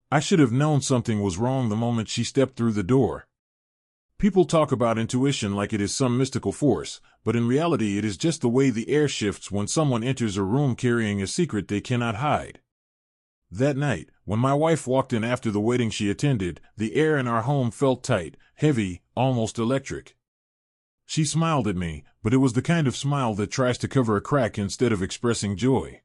I should have known something was wrong the moment she stepped through the door. People talk about intuition like it is some mystical force, but in reality it is just the way the air shifts when someone enters a room carrying a secret they cannot hide. That night, when my wife walked in after the wedding she attended, the air in our home felt tight, heavy, almost electric. She smiled at me, but it was the kind of smile that tries to cover a crack instead of expressing joy.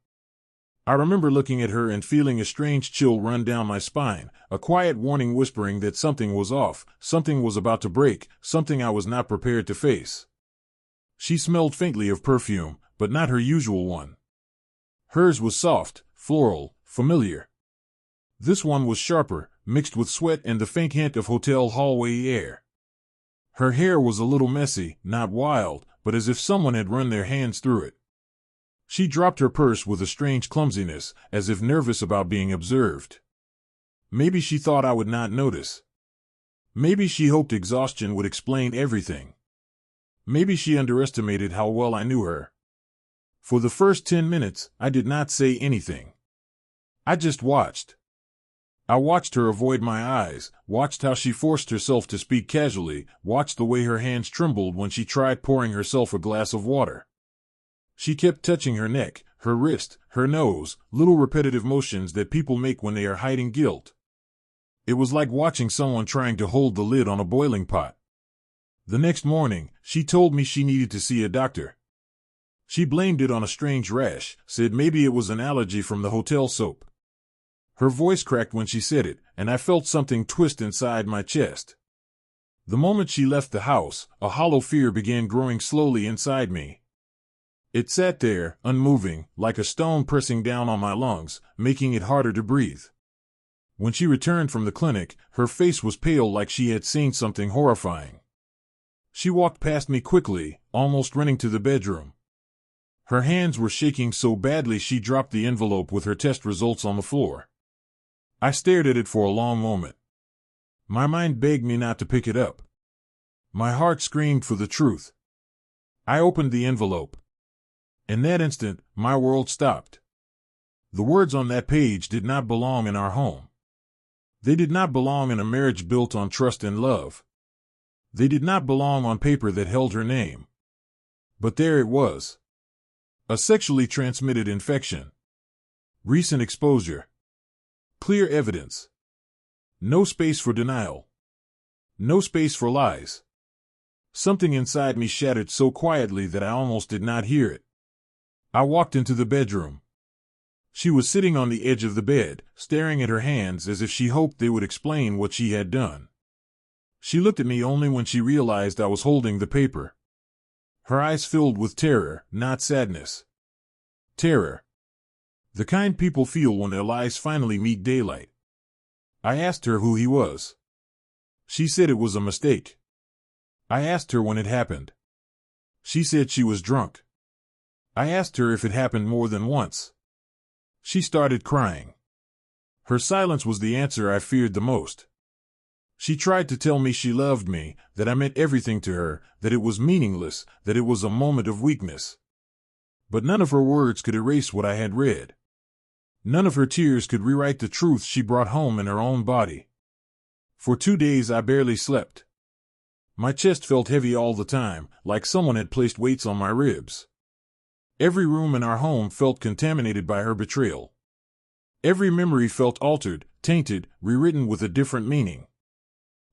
I remember looking at her and feeling a strange chill run down my spine, a quiet warning whispering that something was off, something was about to break, something I was not prepared to face. She smelled faintly of perfume, but not her usual one. Hers was soft, floral, familiar. This one was sharper, mixed with sweat and the faint hint of hotel hallway air. Her hair was a little messy, not wild, but as if someone had run their hands through it. She dropped her purse with a strange clumsiness, as if nervous about being observed. Maybe she thought I would not notice. Maybe she hoped exhaustion would explain everything. Maybe she underestimated how well I knew her. For the first 10 minutes, I did not say anything. I just watched. I watched her avoid my eyes, watched how she forced herself to speak casually, watched the way her hands trembled when she tried pouring herself a glass of water. She kept touching her neck, her wrist, her nose, little repetitive motions that people make when they are hiding guilt. It was like watching someone trying to hold the lid on a boiling pot. The next morning, she told me she needed to see a doctor. She blamed it on a strange rash, said maybe it was an allergy from the hotel soap. Her voice cracked when she said it, and I felt something twist inside my chest. The moment she left the house, a hollow fear began growing slowly inside me. It sat there, unmoving, like a stone pressing down on my lungs, making it harder to breathe. When she returned from the clinic, her face was pale like she had seen something horrifying. She walked past me quickly, almost running to the bedroom. Her hands were shaking so badly she dropped the envelope with her test results on the floor. I stared at it for a long moment. My mind begged me not to pick it up. My heart screamed for the truth. I opened the envelope. In that instant, my world stopped. The words on that page did not belong in our home. They did not belong in a marriage built on trust and love. They did not belong on paper that held her name. But there it was. A sexually transmitted infection. Recent exposure. Clear evidence. No space for denial. No space for lies. Something inside me shattered so quietly that I almost did not hear it. I walked into the bedroom. She was sitting on the edge of the bed, staring at her hands as if she hoped they would explain what she had done. She looked at me only when she realized I was holding the paper. Her eyes filled with terror, not sadness. Terror. The kind people feel when their lies finally meet daylight. I asked her who he was. She said it was a mistake. I asked her when it happened. She said she was drunk. I asked her if it happened more than once. She started crying. Her silence was the answer I feared the most. She tried to tell me she loved me, that I meant everything to her, that it was meaningless, that it was a moment of weakness. But none of her words could erase what I had read. None of her tears could rewrite the truth she brought home in her own body. For 2 days I barely slept. My chest felt heavy all the time, like someone had placed weights on my ribs. Every room in our home felt contaminated by her betrayal. Every memory felt altered, tainted, rewritten with a different meaning.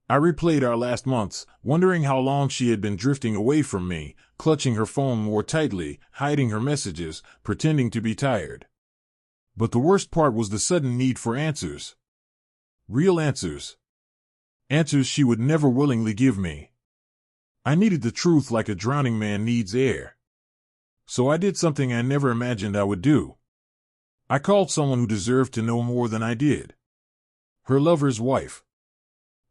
I replayed our last months, wondering how long she had been drifting away from me, clutching her phone more tightly, hiding her messages, pretending to be tired. But the worst part was the sudden need for answers. Real answers. Answers she would never willingly give me. I needed the truth like a drowning man needs air. So I did something I never imagined I would do. I called someone who deserved to know more than I did. Her lover's wife.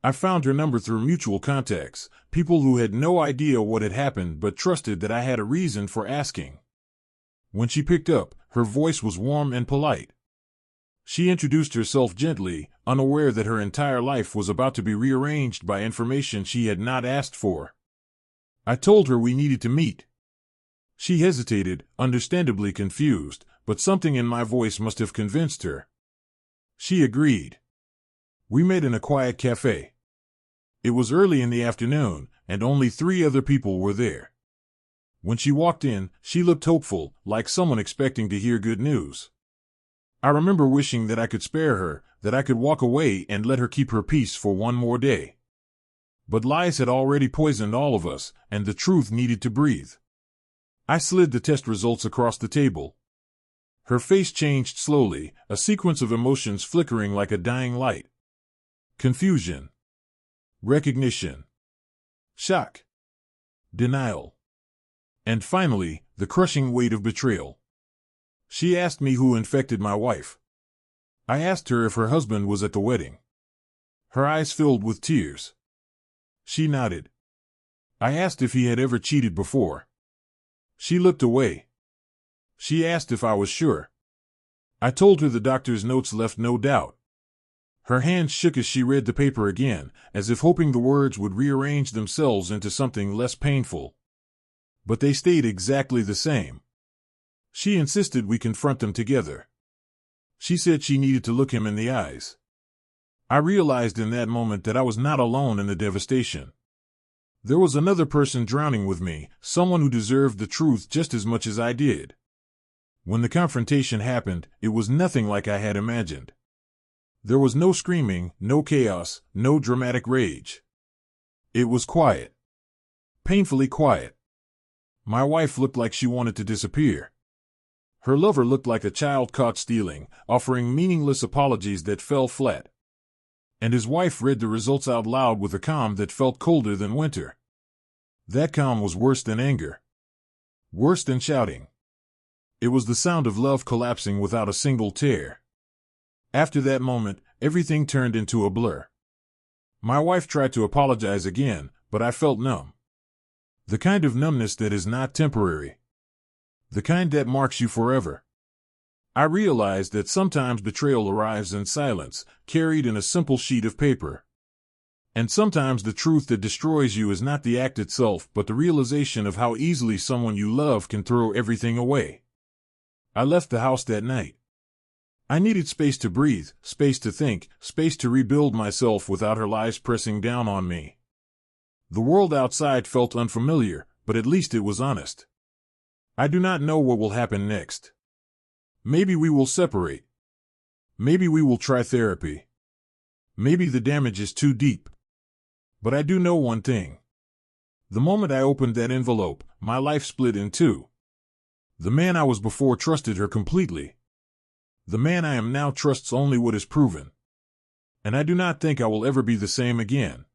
I found her number through mutual contacts, people who had no idea what had happened but trusted that I had a reason for asking. When she picked up, her voice was warm and polite. She introduced herself gently, unaware that her entire life was about to be rearranged by information she had not asked for. I told her we needed to meet. She hesitated, understandably confused, but something in my voice must have convinced her. She agreed. We met in a quiet cafe. It was early in the afternoon, and only 3 other people were there. When she walked in, she looked hopeful, like someone expecting to hear good news. I remember wishing that I could spare her, that I could walk away and let her keep her peace for one more day. But lies had already poisoned all of us, and the truth needed to breathe. I slid the test results across the table. Her face changed slowly, a sequence of emotions flickering like a dying light. Confusion. Recognition. Shock. Denial. And finally, the crushing weight of betrayal. She asked me who infected my wife. I asked her if her husband was at the wedding. Her eyes filled with tears. She nodded. I asked if he had ever cheated before. She looked away. She asked if I was sure. I told her the doctor's notes left no doubt. Her hands shook as she read the paper again, as if hoping the words would rearrange themselves into something less painful. But they stayed exactly the same. She insisted we confront them together. She said she needed to look him in the eyes. I realized in that moment that I was not alone in the devastation. There was another person drowning with me, someone who deserved the truth just as much as I did. When the confrontation happened, it was nothing like I had imagined. There was no screaming, no chaos, no dramatic rage. It was quiet. Painfully quiet. My wife looked like she wanted to disappear. Her lover looked like a child caught stealing, offering meaningless apologies that fell flat. And his wife read the results out loud with a calm that felt colder than winter. That calm was worse than anger. Worse than shouting. It was the sound of love collapsing without a single tear. After that moment, everything turned into a blur. My wife tried to apologize again, but I felt numb. The kind of numbness that is not temporary. The kind that marks you forever. I realized that sometimes betrayal arrives in silence, carried in a simple sheet of paper. And sometimes the truth that destroys you is not the act itself, but the realization of how easily someone you love can throw everything away. I left the house that night. I needed space to breathe, space to think, space to rebuild myself without her lies pressing down on me. The world outside felt unfamiliar, but at least it was honest. I do not know what will happen next. Maybe we will separate. Maybe we will try therapy. Maybe the damage is too deep. But I do know one thing. The moment I opened that envelope, my life split in two. The man I was before trusted her completely. The man I am now trusts only what is proven. And I do not think I will ever be the same again.